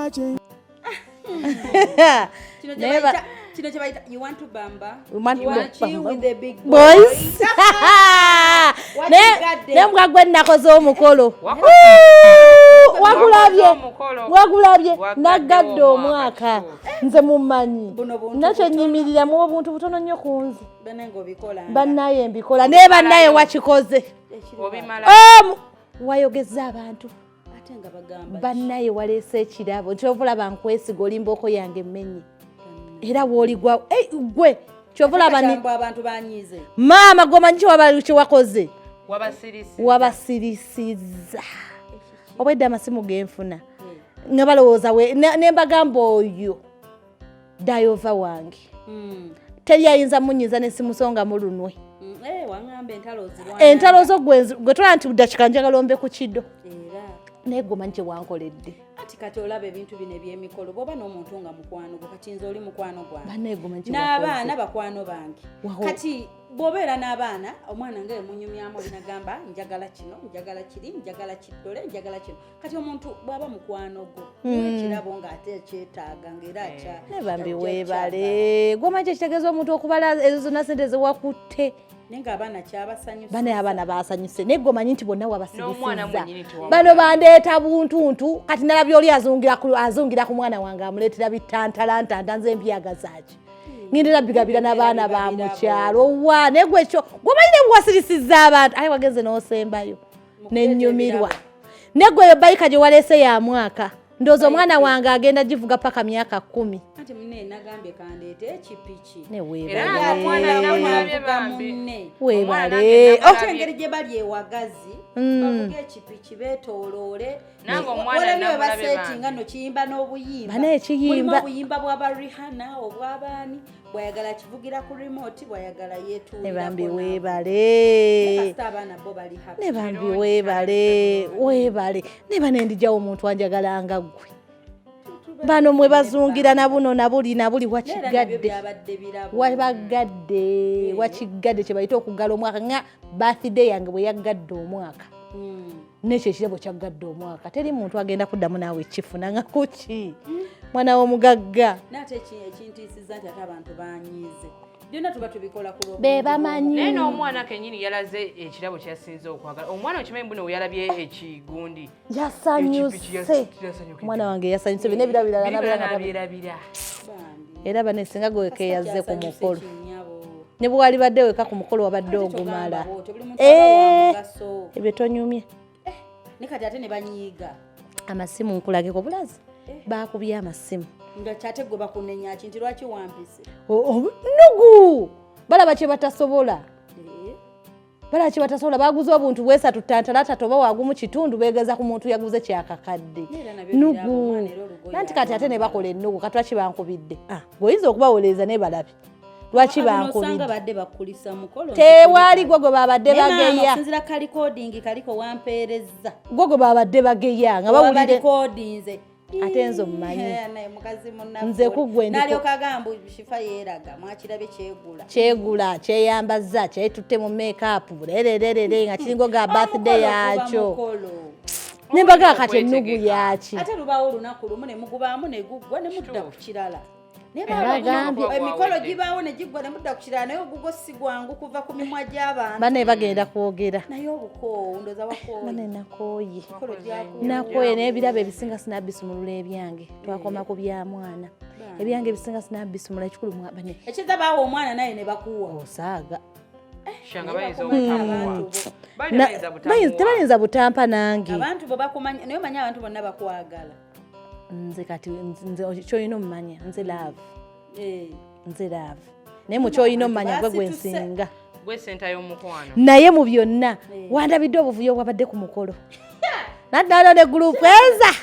watching. You want to bamba? We want you to want chill with the big boys. Ne gwe nakoze omukolo. Wagulabye nagadde omwaka nze mumanyi nakyo nyimirira mu obuntu butono nnyo ku nze bannaye mbikola ne bannaye wakikoze wayogeza abantu bannaye waleese ekirabo kyovulaba nkwesiga olimbaoko yange emmenye era wooligwa gwe kyovulaba abantu banyize maama gomanyi kyewakoze wabasirisiza obwedde amasimu genfuna nga balowooza ne mbagamba oyo dayova wange teri ayinza munyiza nesimusonga mulunwe entalo zo gwe tola nti buddakika njagala ombe ku kiddo naye gomanyi kyewankoledde ati kati olaba ebintu bino ebyemikolo bwoba n'omuntu nga mukwano gwo kati nze oli mukwano gwange n'abaana bakwano bange kati bw'obeera n'abaana omwana nga emunyumyamu olinagamba njagala kino njagala kiri njagala kiddole njagala kino kati omuntu bw'aba mukwano gwo ekirabo ng'ate ekyetaaga ng'era nebambi weebale gwomanyi ekitegeeza omuntu okubala ezo zonna sente zewakutte nenga abaana kyabasanyusa bane abaana basanyuse naye gomanyi nti bonna wabasirisizza bano bandeeta buntuntu kati nalabye oli azungira ku mwana wange amuleetera bitantalantanta nze empyagazaaki ngindera bigabira n'abaana ba mukyalo wa naye gwe ekyo gomanyi ne bwasirisizza abantu aye wagenze n'osembayo nennyumirwa ne gwe bayika gye waleese ya mwaka ndowooza omwana wange agenda givuga paka myaka 10 ati munne nagambye kandeete ekipiki ne weebale engeri gye bali ewagazi bavuga ekipiki beetooloole olabye baseetinga no kiyimba n'obuyimba mulimu obuyimba bw'aba Rihanna obw'abaani bwayagala kivugira ku remote bwayagala yeetuulirabambi weebale nebambi weebale ne banendijawo omuntu wanjagalanga gwe bano mwe bazungira nabuno nabuli wakigadde kye bayita okugala omwaka nga birthday yange bwe yagadde omwaka nekyo ekirabo kyaggadde omwaka teri muntu agenda kuddamu naawe ekifuna nga kuki mwana w'omugagga nate ekintiisizza nti ate abantu banyiize byonna tuba tubikola ku bebamanyi naye n'omwana kennyini yalaze ekirabo kyasinze okwagala omwana okimanyi buno weyalabye ekigundi yasanyuse omwana wange yasanyuse bina ebirabo birala era banesinga gweke yazze ku mukolo ne bwali badde weka ku mukolo wabadde ogumala ebyo tonyumye ne kati ate ne banyiiga amasimu nkulageko bulazi bakubye amasimu nga kyate gwe bakunenya kinti lwaki wampise nugu balaba kye batasobola baguze obuntu bwesatu tantalata toba wagumu kitundu beegeza ku muntu yaguze kyakakadde nugu nanti kati ate ne bakola ennugu katwaki bankubidde gweoyinza okubawoleeza ne balabe lwaki bankubidde tewaali gwe babadde bageya sinzira kalikodingi kaliko wampeereza gwe babadde bageya nga bawulidde ate nzo mmanyi nze kugwe nalyokagambu shifa yeeraga mwakirabe kyegula kyeyambazza kyetutte mu make-up bulererere nga kiringo ga birthday yakyo nembaga kati ennugu yaki ate lubaawo olunaku lumu ne mugubaamu ne guggwa ne mudda ku kirala emikolo gibaawo ne giggwa ne mudda ku kirala naye ogugo si gwangu kuva ku mimwa gy'abantu bane bagenda kwogera naye obukoowu ndoza bane nakooye naye ebirabo ebisinga sinabisumulula ebyange twakoma ku bya mwana ebyange ebisinga sinabisumula ekikulu bane ekiza baawo omwana naye ne bakuwa osaaga tebayinza butampa nange abantu bo bakumanya naye omanyi abantu bonna bakwagala nze kati kyoyina omumanya nze love naye mukyoyina omumanya gwe gwensinga naye mu byonna wandabidde obuvuyo bwabadde ku mukolo naddala ne gurupu eza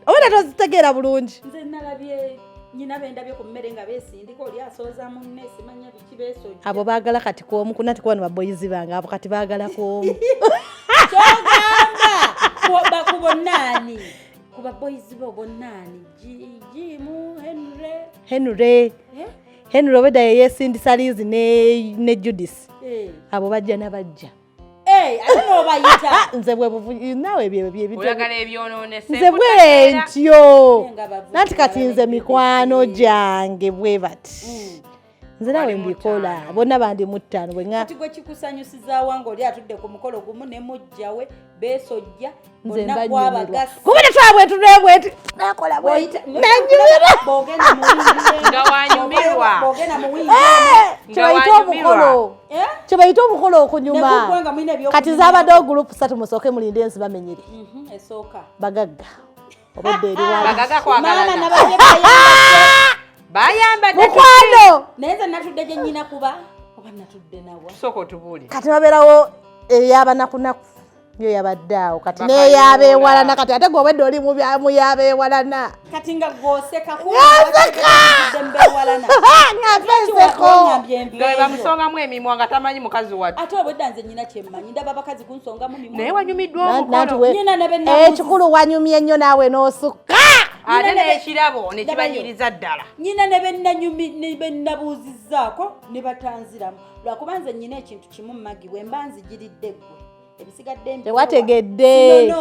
oba natozitegeera bulungi nze nalabye nyina bendabye ku mmere nga beesindika oli asooza munne simanya biki beesojja abo baagala kati kwomu kunati kuba nebaboyizi bange abo kati baagala kwomu kyogamba bakubonnaani kuba boyizi bo bonnaani ejjimu Henry obeda yeesindisa Lizi ne Judith abo bajja nabajja ate n'obayita nze bwe nawe oyagala ebyonoonese nze bwentyo nanti kati nze mikwano gyange bwe bati nze nawe mbikola bonna bandi mu ttaano kati gwe kikusanyusizaawa ng'oli atudde ku mukolo gumu ne mujjawe beesojja bonna gwabagasi kuba tetwabwetulebweti nakola bwenanyumira nga wanyumirwa kyebayita omukolo okunyuma kati zabaddewo gurupu 3 musooke mulinde ensi bamenyere bagagga obadde eriwala bayambadde mukwano naye nze natudde gye nnyina kuba oba natudde nawa sooka otubuulire kati babeerawo eyabanakunaku yo yabadde awo kati neyabeewalana kati ate gweobedde oli mu yabeewalana kati nga gwoseka nga bamusongamu emimwa nga tamanyi mukazi wati ate obwedda nze nnyina kyemmanyi ndaba abakazi kunsongamu mimwa naye wanyumiddwa omukolo ekikulu wanyumye nnyo naawe n'osukka ate n'ekirabo ne kibanyiriza ddala nnyina ne bennabuuzizzaako ne batanziramu lwakuba nze nnyina ekintu kimu mmagi bwe mba nzigiridde ggwe ebisigadde tewategedde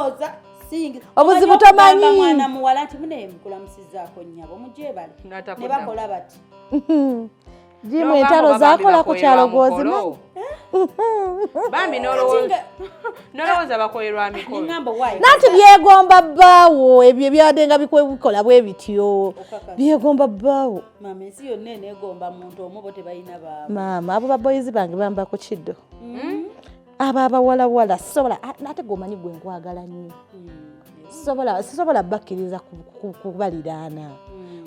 obuzibu tomanyi mwana muwala nti mune mukulamusizzaako nnyabo mugyebale ne bakola bati jimu entalo zakola ku kyalo gozimanyi bambi nolowooza bakolerwa mikolo nanti byegomba bbaawo ebyo ebyabadde nga bikola bwe bityo byegomba bbaawo maama ensi yonna eneegomba muntu omu bo tebalina baabo maama abo baboyizi bange bamba ku kiddo abo abawalawala sisobola ate gomanyi gwe nkwagala nnyo sisobola bakkiriza kubaliraana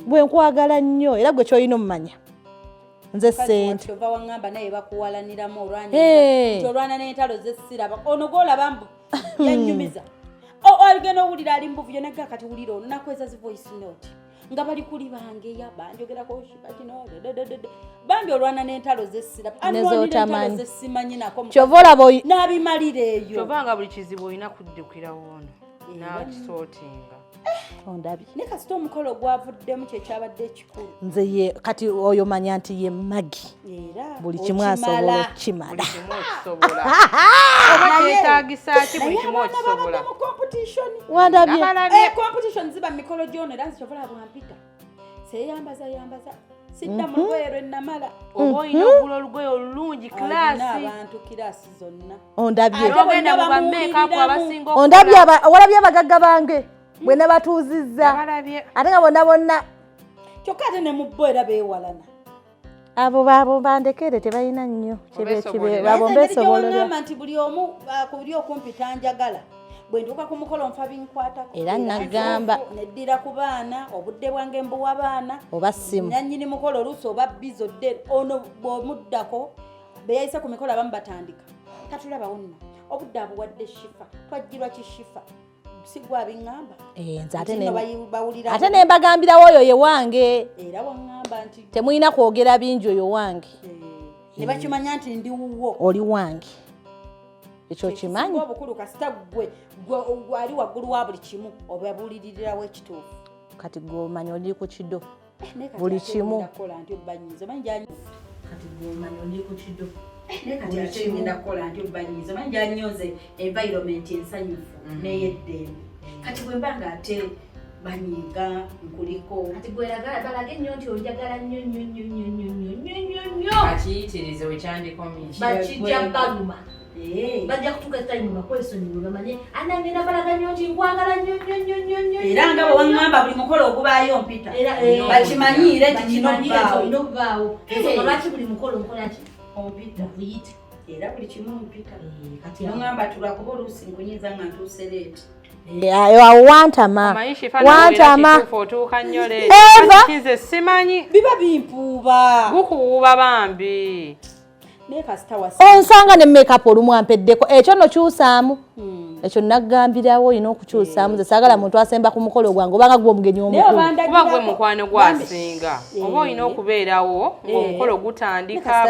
bwe nkwagala nnyo era gwe kyolina omumanya nze sente ova waŋŋamba naye bakuwalaniramu olwana n'entalo zessiraba ono gwolaba mbu yannyumiza aligenda owulira ali mbuvuyo naga kati wulira ono nakweza zi voice note nga bali kuli bangeya banjogerako kino bambi olwana n'entalo zessiraba zessimanyi nako kyova olaba n'abimalira eyo kyova nga buli kizibu olina kuddukira woono nakisootinga ondabye ne kasita omukolo gwavuddemu kyekyabadde ekikulu nze kati oyo manya nti ye magi buli kimu asobola okukimala oba kyetagisaki buli kimu okisobola wandabye competition ziba mikolo gyono era nzikyobola bwampita seyambaza sidda mu lugoye lwennamala oba olina ogula olugoye olulungi kilasi abantu kilasi zonna ondabye ogenda mu bameekapu abasinga ondabye walabye abagagga bange bwe nabatuuzizza ate nga bonna kyokka ate ne mu bo era beewalana abo bandekere tebalina nnyo abo mbesobolera nti buli omu kubuli okumpita njagala bwe ntuuka ku mukolo nfa binkwatako era nagamba neddira ku baana obudde bwange mbuwa baana oba simu nannyini mukolo oluusi oba bizodde ono bw'omuddako beyayise ku mikolo abamu batandika katulaba wonna obudde abuwadde shifa twajjirwa kishifa sigwa biŋŋamba ate ne mbagambirawo oyo ye wange era waŋŋamba nti temulina kwogera bingi oyo wange ne bakimanya nti ndi wuwo oli wange ekyo kimanyi obukulu kasita gwe ali waggulu wa buli kimu obabuulirirawo ekituufu kati gomanya oli ku kido buli kimu kati gomanya oli ku kido nekati ate ngenda kukola nti obanyiza manja anyoze environment ensanyufu n'eyeddembe kati bwe mba nga ate banyiga nkuliko kati gweraga balage nnyo nti ojagala nnyo akiyitirize wekyandikomi bakijja baluma bajja kutuuka time bakwesonyiwe bamanye anangenda balaga nnyo nti nkwagala nnyo era nga bwe waŋŋamba buli mukolo ogubaayo mpita bakimanyiire nti kino bbaawo lwaki buli mukolo nkolaki ompita kuyita era buli kimu mpita kati ngamba tulakuba oluusi nkunyiza nga ntuuse leeti wantama otuuka nnyo leeti simanyi biba bimpuuba gukuwuuba bambi onsanga ne make-up olumu ampeddeko ekyo nokyusaamu ekyo nagambirawo olina okukyusaamu nze saagala muntu asemba ku mukolo gwange obanga gwe omugenyi omukulu kuba gwe mukwano gwasinga oba olina okubeerawo ng'omukolo gutandika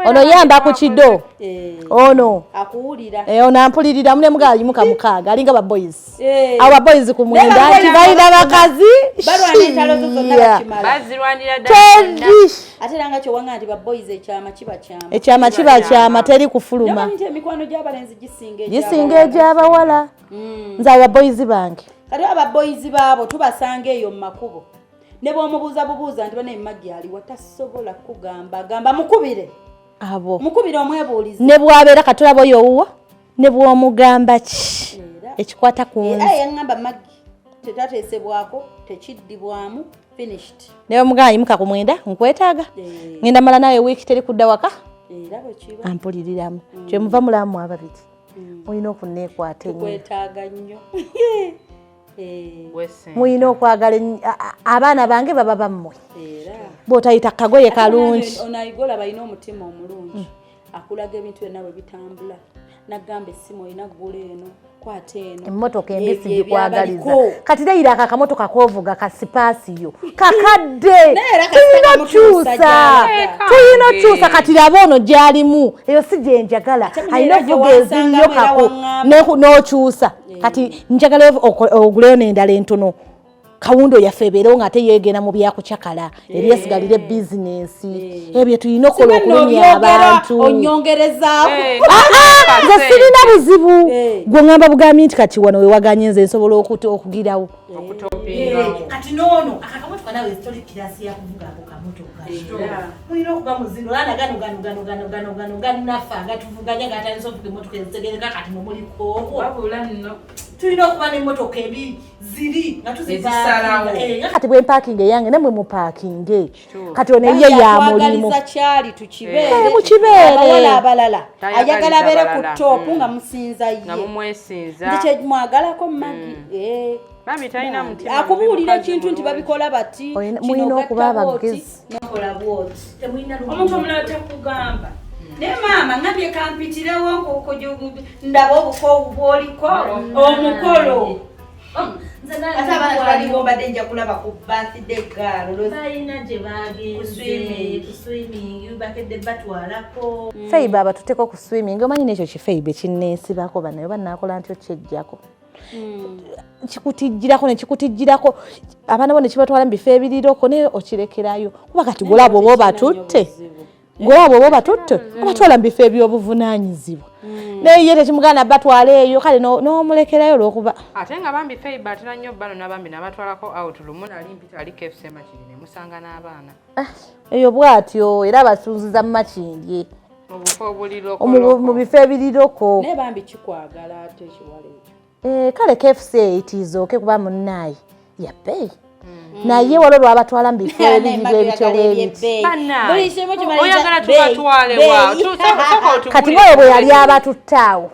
ono yamba ku kiddo ono akuwulira ono ampulirira mune mugayi mukaaga alinga ba boys aba boys ku mwenda ati bayina bakazi balwana entalo zo zonna bakimala bazirwanira ddala ate langa kyo wanga nti ba boys ekyama kiba teri kufuluma nti emikwano gy'abalenzi gisinga egy'abawala nze aba boys bange kati aba boys baabo tubasanga eyo mu makubo ne bw'omubuuza nti bana emaggi aliwa tasobola kugamba gamba mukubire omwebuulize ne bw'abeera katulaba oyo owuwa ne bw'omugamba ki ekikwata ku nzi yaŋŋamba maggi tetateesebwako tekiddibwamu finished ne bw'omugamba yimuka ku mwenda nkwetaaga ngenda mala nawe wiiki teri kudda waka ampuliriramu kye muva mulamu ababiri mulina okunneekwata ennyo kwetaaga nnyo mulina okwagala abaana bange baba bammwe bw'otayita kagoye kalungi onayigola balina omutima omulungi akulaga ebintu byonna bwe bitambula nagamba essimu olina ggula eno kwata eno emmotoka embisi gikwagaliza kati dayira ako akamotoka kovuga kasipaasiyo kakadde tuyina okyusa kati laba ono gyalimu eyo si gye njagala alina ovuga eziriyo kako n'okyusa kati njagala oguleyo n'endala entono kawundo yaffe ebeerewo ng'ate yeegenda mu byakucakala ebyesigalire bizinensi ebyo tulina okukola okulumya abantu onyongerezaawo nze sirina buzibu gwe ngamba bugambye nti kati wano wewaganye nze nsobola okugirawo kati noono akakamotoka nawe sitoli kirasi yakuvuga ako kamotoka mulina okuba muzino lana gano nafa gatuvuganya gatalisa ovuga emotoka ezitegereka kati mumuliko wabula nno tulina okuba n'emmotoka ebi ziri nga tuzisalawo kati bwe mpakinga eyange nemwe mupakinge kati ono ye ya mulimu kyali mukibeere abalala ayagala abeere ku topu nga musinza ye nga mumwesinza nti kyemwagalako magi akubuulira ekintu nti babikola bati mulina okuba abagezi nokola bwoti omuntu omulala takugamba ne maama ngambye kampitirewo ndaba obuko bwoliko omukolo ate abaana tebaliwo mbadde nja kulaba ku birthday gaalo balina gye bagenze ku swimming bakedde batwalako feiba abatuteko ku swimming omanyi nekyo kifeiba ekinneesibako banayo banaakola ntyo kyejjako nekikutijjirako abaana bo ne kibatwala mu bifo ebiriroko naye okirekerayo kuba kati golaba oba obatutte abatwala mu bifo ebyobuvunaanyizibwa naye ye tekimugana batwala eyo kale n'omulekerayo olwokuba ate nga bambi feiba atera nnyo bano n'abambi n'abatwalako out lumu nali mpita ali KFC makiri ne musanga n'abaana eyo bw'atyo era abasunziza mu makindye mu bifo ebiriroko naye bambi kikwagala ate ekiwala ekyo kale KFC itiizooke kuba munnaye yabbeeyi naye waliwo lwabatwala mu bifo ebiriba ebitole ebiti oyagala tubatwale wa kati mwoyo bwe yali abatuttaawo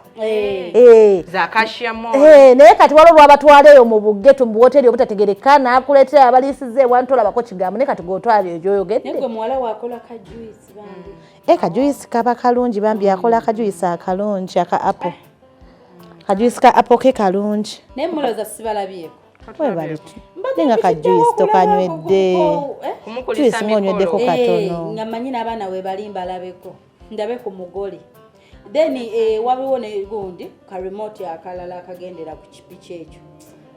naye kati waliwo lwabatwala eyo mu bugeto mu buwoteri obutategereka n'akuleetera abaliisiza ewantolabako kigambo naye kati gotwala ebyo gyoyogedde negwe muwala wakola kajuisi bambi kajuisi kaba kalungi bambi akola akajuisi akalungi aka apple kajuisi ka apple ke kalungi naye muloza sibalabyeko nga kajuisi tokanywedde juisi ng'onyweddeko katono nga manyi n'abaana we bali mbalabeko ndabe ku mugole then waliwo ne gundi ka remote akalala akagendera ku kipiki ekyo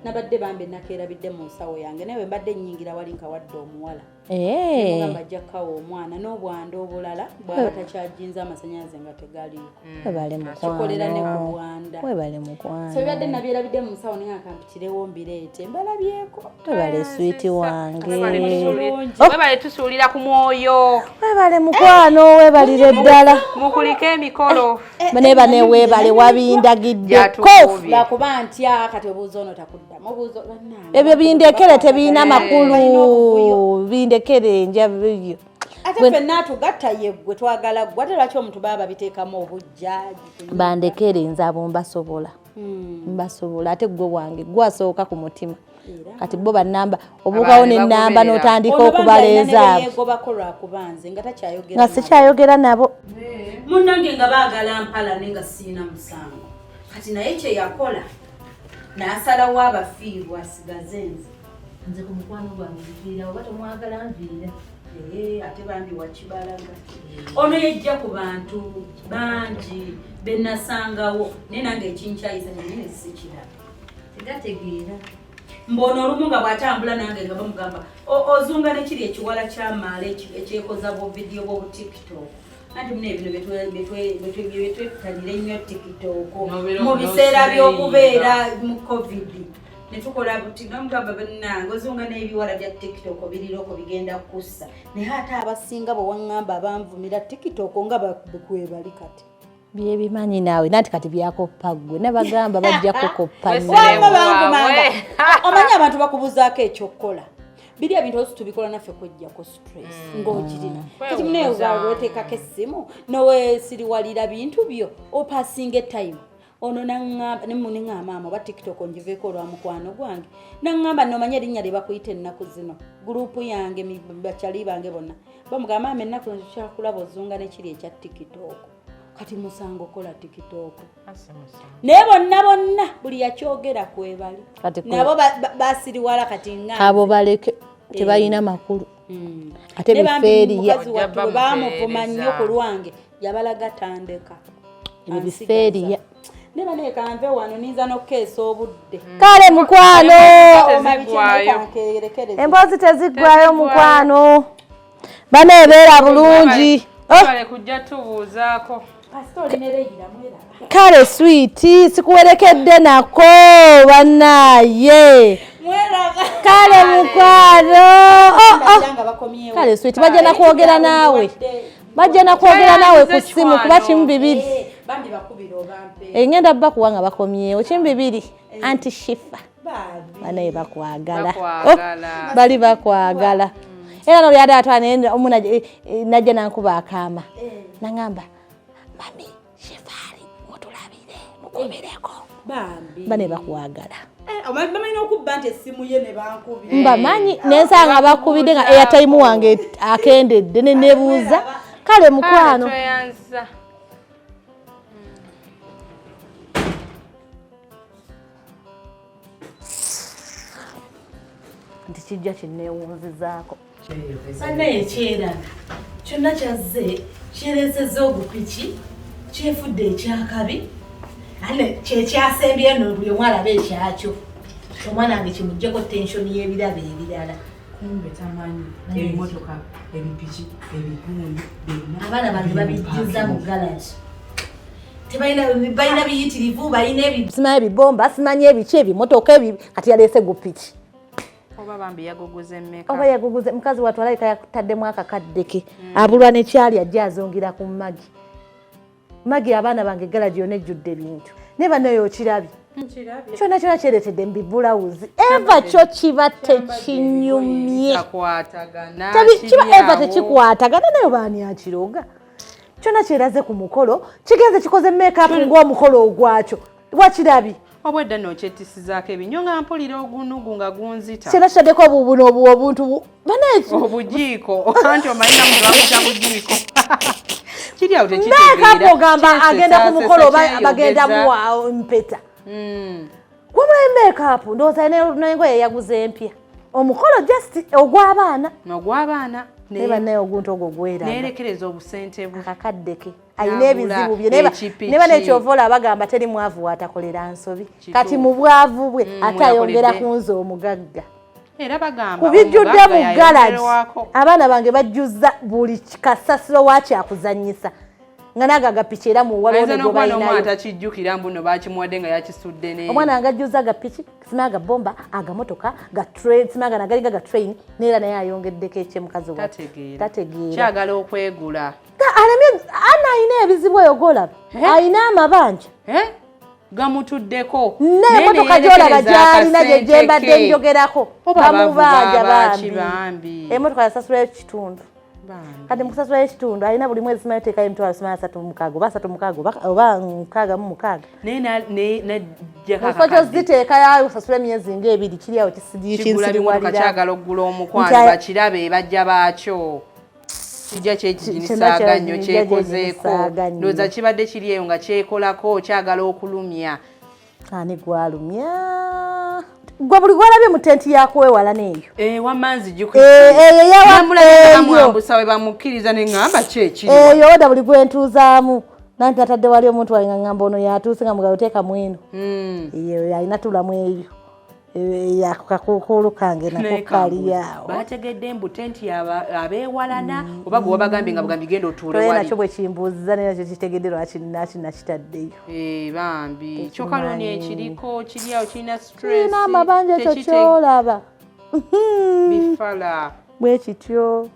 nabadde bambi nakeerabidde mu nsawo yange naye mbadde nnyingira wali nkawadde omuwala mugamba ajja kkawa omwana n'obwanda obulala bw'aba takyajinza amasannyalaze nga tegaliiko kikolera ne ku bwanda so bibadde nabyerabidde mu nsawo naye akampitirewo mbireete mbalabyeko webale switi wange webale tusuulira ku mwoyo webale mukwano webalire ddala mukuliko emikolo naye bane webale wabindagiddeko lwakuba ntya kati obuuza ono takuddamu ebyo bindekere tebirina makulu bindekere njabyo ate ffenna atugatta yeggwe twagala ggwe ate lwaki omuntu baba biteekamu obujjaaji bandekere nze abo mbasobola ate gwe wange gwasooka ku mutima kati bo banamba obuukawo n'ennamba n'otandika okubaleeza abo nga sikyayogera nabo munnange nga baagala mpala ne nga siina musango kati naye kye yakola n'asalawo abafiirwa asigaze nze ku mukwano gwange nviira oba tomwagala nviira ate bambi wakibalaga ono yejja ku bantu bangi benasangawo naye nange ekinkyayisa nyine sikiraba tegategeera mbona olumu nga bw'atambula nange nga bamugamba ozunga nekiri ekiwala kyamaala ekyekoza buvidiyo bwobutiktok anti muna ebino betwetalira ennyo tiktok mu biseera by'okubeera mu covid netukola buti namugamba bannange ozunga n'ebiwala bya tiktok biriroko bigenda kussa naye ate abasinga bwewaŋŋamba abanvumira tiktok nga bekwebali kati byebimanyi naawe nanti kati byakoppa ggwe nabagamba bajja kukoppa omanyi abantu bakubuzaako ekyokukola biri ebintu osi tubikola naffe kwejjako stress ng'ogirina kati muneweteekako essimu noweesiriwalira bintu byo opasinga etime ono naŋŋamba nemuneŋŋamba maama oba tiktok ngiveeko olwa mukwano gwange naŋŋamba nomanya erinnya lye bakuyita ennaku zino gurupu yange bakyali bange bonna bamugamba maama ennaku nkyakulaba ozunga nekiri ekya tiktok kati musango kola tiktok naye bonna buli yakyogera kwebali nabo basiriwala kati abo baleke tebalina makulu ate bifeeriya bamuvuma nnyo ku lwange yabalaga tandeka bifeeriya neba nekanve wano ninza nokukeesa obudde kale mukwano emboozi teziggwayo mukwano baneebeera bulungi kujja tubuuzaako kale switi sikuwerekedde nako bannaaye kale mukwano kale switi bajja nakwogera naawe ku ssimu kuba kimu bibiri engenda bba kuwa nga bakomyewo kimu bibiri anti shifa banaye bakwagala bali bakwagala era nolyade atwana omu najja nankuba akaama naŋŋamba mami shefali mutulabire mukubereko bane bakwagala bamanyi okubba nti essimu ye ne bankubira mbamanyi nensanga bakubidde nga airtime wange akendedde nenebuuza kale mukwano nti kijja kinneewunzizaako anaye ekyera kyonna kyazze kyereesezza ogupiki kyefudde ekyakabi ane kyekyasembye no buli omwana aba ekyakyo omwana wange kimugjeko tensioni y'ebirabo ebirala kumbe tamanyi ebimotoka ebipiki ebigundu abaana bange babijjuza mu galagi balina biyitirivu balina simanyi ebibomba simanyi ebiki ebimotoka kati yaleese gupiki oba bambi yaguguze mmeka oba yaguguze mukazi watu alayika yataddemu akakaddeke abulwa nekyali ajja azongira ku magi abaana bange galagi yonna ejjudde bintu ne bannayo okirabye kyonna kyonna kyereetedde mbibulawuzi eva kyo kiba tekinyumye kiba eva tekikwatagana nayo baani akiroga kyonna kyeraze ku mukolo kigenze kikoze mekapu ng'omukolo ogwakyo wakirabye obwedda nokyetisizaako ebinyo nga mpulira ogunugu nga gunzita kyera kitaddeko obubuno obuntu obujiiko anti omanyina muntu wakuta bujiiko kiri awo tekitegeera mekapu ogamba agenda ku mukolo bagenda muwa mpeta gwamulayo mekapu ndowooza nengoye yaguze empya omukolo just ogw'abaana naye bannaye oguntu ogwo gweraga neerekereza obusente bwe akakaddeke ayina ebizibu bye ne banekyova olaba bagamba teri mwavu watakolera nsobi kati mu bwavu bwe ate ayongera ku nze omugagga era bagamba kubijjudde mu galagi abaana bange bajjuza buli kasasiro wakyakuzannyisa nga naga agapiki era muwalomwana atakijjukira mbuno bakimuwadde nga yakisudde ne omwana wange ajjuza agapiki simaa agabomba agamotoka simaga nagalinga gatrain neera naye ayongeddeko ekyemukazi wa tategeera kyagala okwegula ana ayina ebizibu eyo golaba ayina amabanja gamutuddeko nemotoka gyolaba gyalina gyembadde njogerako bamubanja bambi emotoka yasasula ekitundu kati mukusasula ekitundu alina buli mwezi simanyi teekayo emitwalo simanyi 36 oba 36 oba 66 mukifo kyoziteekayo osasula emyezi ng'ebiri kiri awo kigula kyagala okugula omukwano bakirabe bajja baakyo kijja kyekiginisaaga nnyo kyekozeeko ndowooza kibadde kiri eyo nga kyekolako kyagala okulumya ani gwalumya gwe buli gwalabye mu tenti yakuwewala neeyo wamanzi yamulambusa we bamukkiriza neŋŋamba kyekiri eyo oda buli gwentuuzaamu nanti natadde wali omuntu wali nga ŋŋamba ono yatuuse nga mugabe teeka mweno eyo alina tulamu eyo yakakukulu kange nako kali yaawo bategedde mbu tenti abeewalana oba gwe wabagambye nga bugambye genda otuule wali nakyo bwe kimbuuziza naye nakyo kitegedde lwaki nakitaddeyo bambi kyokka loni ekiriko kiri awo kirina stress n'amabanja ekyo kyolaba bifala bwe kityo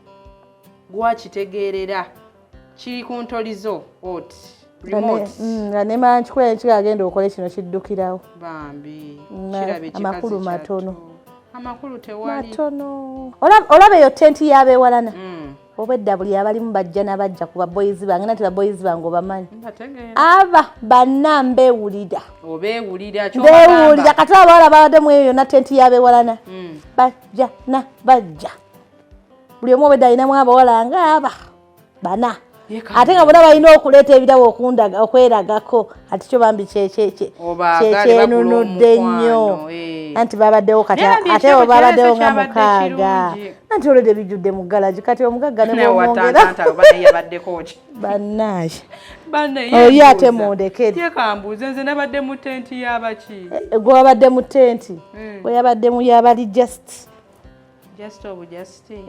gwakitegeerera kiri ku ntolizo oti nga nemanya kikola ekyo agenda okole kino kiddukirawo bambi amakulu matono amakulu tewali matono olaba eyo tenti yabeewalana obwedda buli abalimu bajja nabajja ku baboyizi bange nati baboyizi bange obamanyi aba banna mbeewulira kati abawala babadde mu eyo yonna tenti yabeewalana bajja nabajja buli omu obwedda alinamu abawala ngaaba bana ate nga bona balina okuleeta ebirabo okweragako ati kyo bambi kyekyenunudde nnyo anti babaddewo kati ate bo babaddewo nga 6 anti olwedde bijjudde mu galagi kati omugagga nemwongera bannaye oyo ate mundekere nze nabadde mu tenti yabaki gwe wabadde mu tenti we yabadde mu yabali just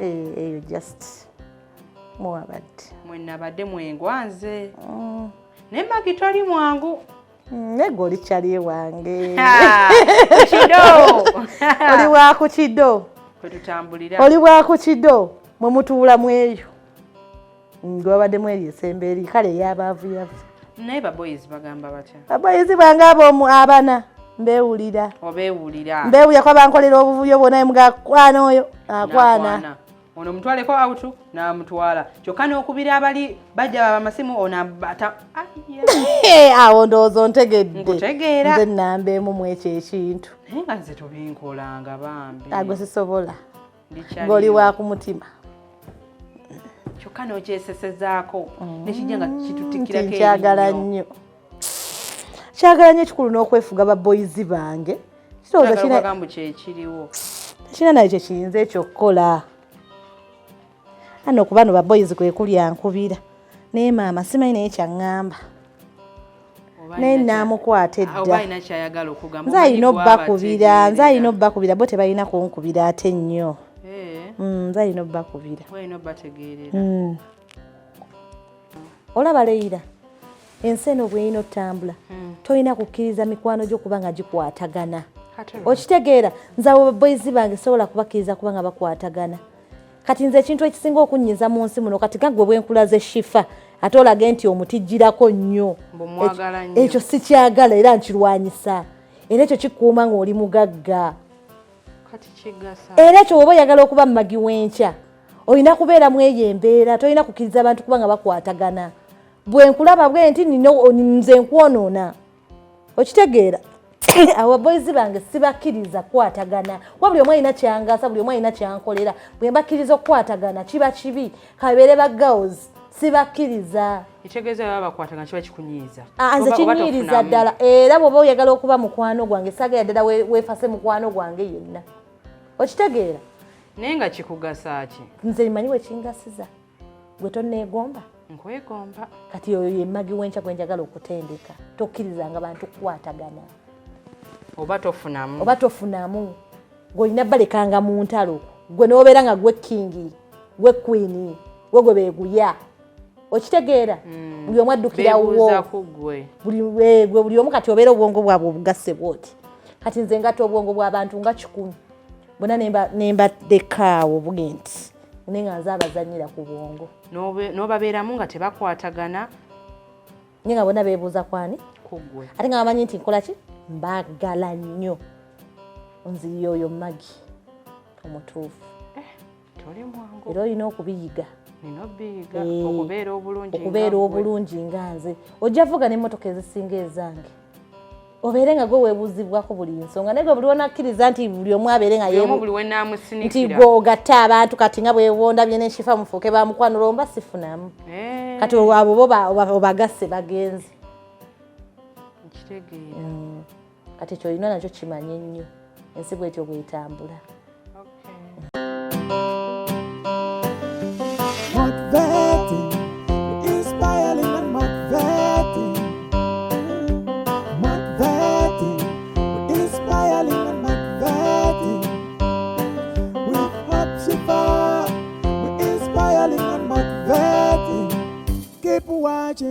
eyo just muwabadde mwenabadde mwengwanze nembagi twali mwangu negwe oli kyali wange oli wakukido oli wakukido mwe mutuulamu eyo gwe wabadde eri esembe eri kale eyabaavuyavu naye baboyizi bagamba batya baboyizi bange abo abana mbeewulira kwa bankolera obuvuyo bwonna mugakwana oyo akwana ono mutwaleko autu namutwala kyokka n'okubira abali bajja bamasimu onabata awo ndowooza ontegedde nkutegeera nze nnambeemu mu ekyo ekintu naye nga nze tobinkolanga bambi agwe sisobola ng'oli wa ku mutima kyokka n'okyesesezaako nekijja nga kitutikirako nkyagala nnyo ekikulu n'okwefuga baboyizi bange kirowoozagambu kyekiriwo tekina naye kyekiyinza ekyokukola ano kuba no baboyizi kwe kulya nkubira naye maama simanyi naye kyaŋŋamba naye naamukwata edda nze alina obbakubira bo tebalina kunkubira ate nnyo nze alina obbakubira olaba Leira ensi eno bweyina otambula tolina kukkiriza mikwano gyo kuba nga gikwatagana okitegeera nze abo baboyizi bange sobola kubakkiriza kuba nga bakwatagana kati nze ekintu ekisinga okunnyiza mu nsi muno kati gaggwe bwenkulaze shifa ate olage nti omutijjirako nnyo ekyo sikyagala era nkirwanyisa era ekyo kikuuma ng'oli mugagga era ekyo woba oyagala okuba mumagi w'enkya olina kubeera mu eyo embeera tolina kukkiriza abantu kuba nga bakwatagana bwenkulaba bwe nti nze nkwonoona okitegeera abo boyizi bange sibakkiriza kukwatagana buli omu alina kyangasa buli omu alina kyankolera bwe mbakkiriza okukwatagana kiba kibi kabeere ba girls sibakkiriza ekitegeeza baba bakwatagana kiba kikunyiiza nze kinyiriza ddala era bw'oba oyagala okuba mukwano gwange saagala ddala weefase mukwano gwange yenna okitegeera naye nga kikugasa ki nze limanyi wekingasiza gwe tonneegomba nkwegomba kati oyo yemmagi w'enkya gwe njagala okutendeka tokkirizanga bantu kukwatagana oba tofunamu gw'olina balekanga mu ntalo gwe n'obeera nga gwe kingi gwe queen gwe beeguya okitegeera buli omu addukirawo buli omu kati obeera obwongo bwabwe obugasse bwoti kati nze ngata obwongo bw'abantu nga 100 bonna nembaddekaawo bugenti naye nga nze abazanyira ku bwongo n'obabeeramu nga tebakwatagana naye nga bonna beebuuza kwani kugwe ate nga bamanyi nti nkola ki mbagala nnyo nziyo oyo magi omutuufu toli mwangu era olina okubiyiga okubeera obulungi nga nze ojja vuga n'emmotoka ezisinga ezange obeere nga gwe weebuuzibwako buli nsonga naye gwe buli wonakkiriza nti buli omu abeere nga nti gwe ogatte abantu kati nga bwebondabye n'enshifa mufuuke bamukwanula omba sifunamu kati abo bo obagasse bagenze kati ekyo olina nakyo kimanye nnyo ensi bwetyo bwetambula. Keep watching.